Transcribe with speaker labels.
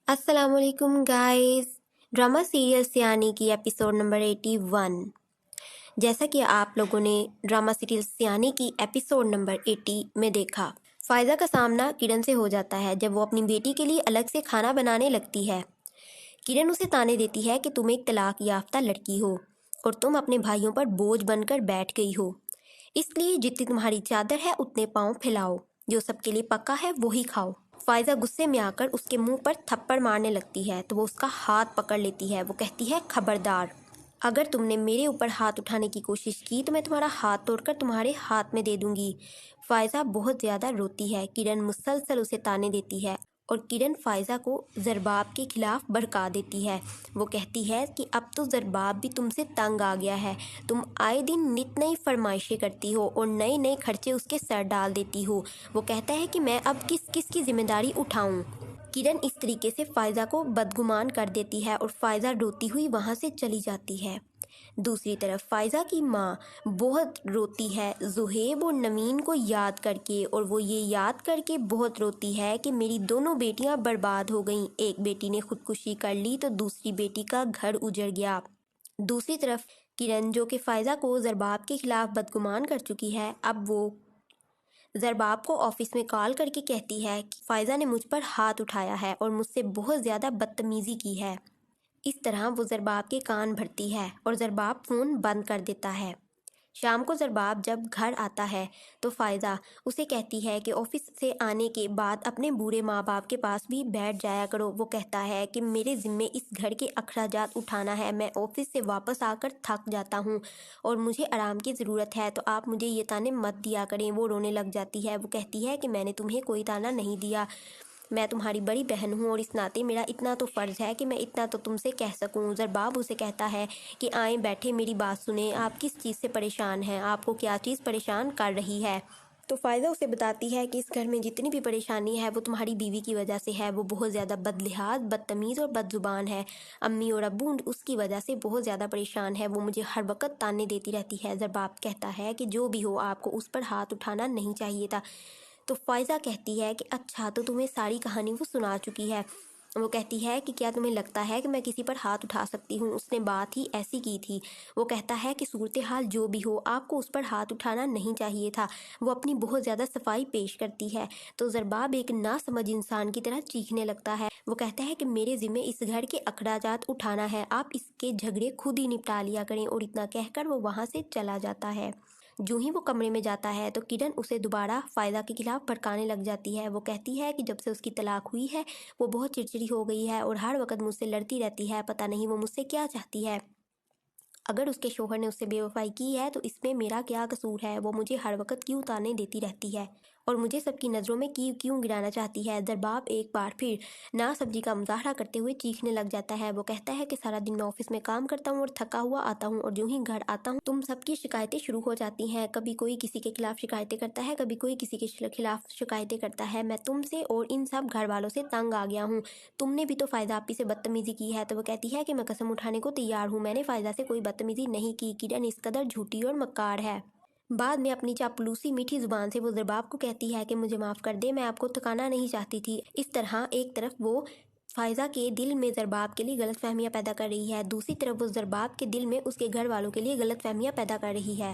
Speaker 1: अस्सलामुअलैकुम guys. Drama serial सियानी की एपिसोड नंबर 81। जैसा कि आप लोगों ने ड्रामा सीरियल सियानी की एपिसोड नंबर 80 में देखा, फ़ायज़ा का सामना किरण से हो जाता है जब वो अपनी बेटी के लिए अलग से खाना बनाने लगती है। किरण उसे ताने देती है कि तुम एक तलाक याफ्ता लड़की हो और तुम अपने भाइयों पर बोझ बनकर बैठ गई हो, इसलिए जितनी तुम्हारी चादर है उतने पाँव फैलाओ, जो सबके लिए पका है वही खाओ। फ़ायज़ा गुस्से में आकर उसके मुंह पर थप्पड़ मारने लगती है तो वो उसका हाथ पकड़ लेती है। वो कहती है, खबरदार, अगर तुमने मेरे ऊपर हाथ उठाने की कोशिश की तो मैं तुम्हारा हाथ तोड़कर तुम्हारे हाथ में दे दूंगी। फ़ायज़ा बहुत ज़्यादा रोती है। किरण मुसलसल उसे ताने देती है और किरण फ़ायज़ा को ज़रबाब के खिलाफ भड़का देती है। वो कहती है कि अब तो ज़रबाब भी तुमसे तंग आ गया है। तुम आए दिन नित नई फरमाइशें करती हो और नए नए खर्चे उसके सर डाल देती हो। वो कहता है कि मैं अब किस किस की जिम्मेदारी उठाऊं। किरण इस तरीके से फ़ायज़ा को बदगुमान कर देती है और फ़ायज़ा रोती हुई वहाँ से चली जाती है। दूसरी तरफ फ़ायज़ा की माँ बहुत रोती है ज़ुहैब और नवीन को याद करके, और वो ये याद करके बहुत रोती है कि मेरी दोनों बेटियां बर्बाद हो गईं। एक बेटी ने खुदकुशी कर ली तो दूसरी बेटी का घर उजड़ गया। दूसरी तरफ किरण, जो कि फ़ायज़ा को ज़रबाब के खिलाफ बदगुमान कर चुकी है, अब वो ज़रबाब को ऑफिस में कॉल करके कहती है कि फ़ायज़ा ने मुझ पर हाथ उठाया है और मुझसे बहुत ज़्यादा बदतमीज़ी की है। इस तरह वो ज़रबाब के कान भरती है और ज़रबाब फ़ोन बंद कर देता है। शाम को ज़रबाब जब घर आता है तो फ़ायज़ा उसे कहती है कि ऑफिस से आने के बाद अपने बूढ़े माँ बाप के पास भी बैठ जाया करो। वो कहता है कि मेरे ज़िम्मे इस घर के अखराजात उठाना है। मैं ऑफिस से वापस आकर थक जाता हूँ और मुझे आराम की ज़रूरत है, तो आप मुझे ये ताने मत दिया करें। वो रोने लग जाती है। वो कहती है कि मैंने तुम्हें कोई ताना नहीं दिया, मैं तुम्हारी बड़ी बहन हूँ और इस नाते मेरा इतना तो फ़र्ज़ है कि मैं इतना तो तुमसे कह सकूँ। ज़रबाब उसे कहता है कि आएँ बैठे मेरी बात सुने, आप किस चीज़ से परेशान हैं, आपको क्या चीज़ परेशान कर रही है। तो फ़ायज़ा उसे बताती है कि इस घर में जितनी भी परेशानी है वो तुम्हारी बीवी की वजह से है। वो बहुत ज़्यादा बदलिहाज, बदतमीज़ और बदज़ुबान है। अम्मी और अब्बू उसकी वजह से बहुत ज़्यादा परेशान है। वो मुझे हर वक्त ताने देती रहती है। ज़रबाब कहता है कि जो भी हो, आपको उस पर हाथ उठाना नहीं चाहिए था। तो फ़ायज़ा कहती है कि अच्छा, तो तुम्हें सारी कहानी वो सुना चुकी है। वो कहती है कि क्या तुम्हें लगता है कि मैं किसी पर हाथ उठा सकती हूँ, उसने बात ही ऐसी की थी। वो कहता है कि सूरत हाल जो भी हो, आपको उस पर हाथ उठाना नहीं चाहिए था। वो अपनी बहुत ज़्यादा सफाई पेश करती है तो ज़रबाब एक नासमझ इंसान की तरह चीखने लगता है। वो कहता है कि मेरे ज़िम्मे इस घर के अखराजात उठाना है, आप इसके झगड़े खुद ही निपटा लिया करें। और इतना कहकर वो वहाँ से चला जाता है। जो ही वो कमरे में जाता है तो किरण उसे दोबारा फ़ायज़ा के खिलाफ भड़काने लग जाती है। वो कहती है कि जब से उसकी तलाक हुई है वो बहुत चिड़चिड़ी हो गई है और हर वक्त मुझसे लड़ती रहती है। पता नहीं वो मुझसे क्या चाहती है। अगर उसके शोहर ने उससे बेवफाई की है तो इसमें मेरा क्या कसूर है। वो मुझे हर वक्त क्यों ताने देती रहती है और मुझे सबकी नज़रों में क्यों गिराना चाहती है। ज़रबाब एक बार फिर ना सब्जी का मुजाहरा करते हुए चीखने लग जाता है। वो कहता है कि सारा दिन मैं ऑफिस में काम करता हूँ और थका हुआ आता हूँ और जो ही घर आता हूँ तुम सबकी शिकायतें शुरू हो जाती हैं। कभी कोई किसी के खिलाफ शिकायतें करता है, कभी कोई किसी के खिलाफ शिकायतें करता है। मैं तुमसे और इन सब घर वालों से तंग आ गया हूँ। तुमने भी तो फ़ायज़ा आपी से बदतमीज़ी की है। तो वो कहती है कि मैं कसम उठाने को तैयार हूँ, मैंने फ़ायज़ा से कोई बदतमीज़ी नहीं की। किरण इस कदर झूठी और मक्कार है। बाद में अपनी चापलूसी मीठी जुबान से वो ज़रबाब को कहती है कि मुझे माफ़ कर दे, मैं आपको थकाना नहीं चाहती थी। इस तरह एक तरफ वो फ़ायज़ा के दिल में ज़रबाब के लिए गलतफ़हमियाँ पैदा कर रही है, दूसरी तरफ वो ज़रबाब के दिल में उसके घर वालों के लिए गलतफ़हमियाँ पैदा कर रही है।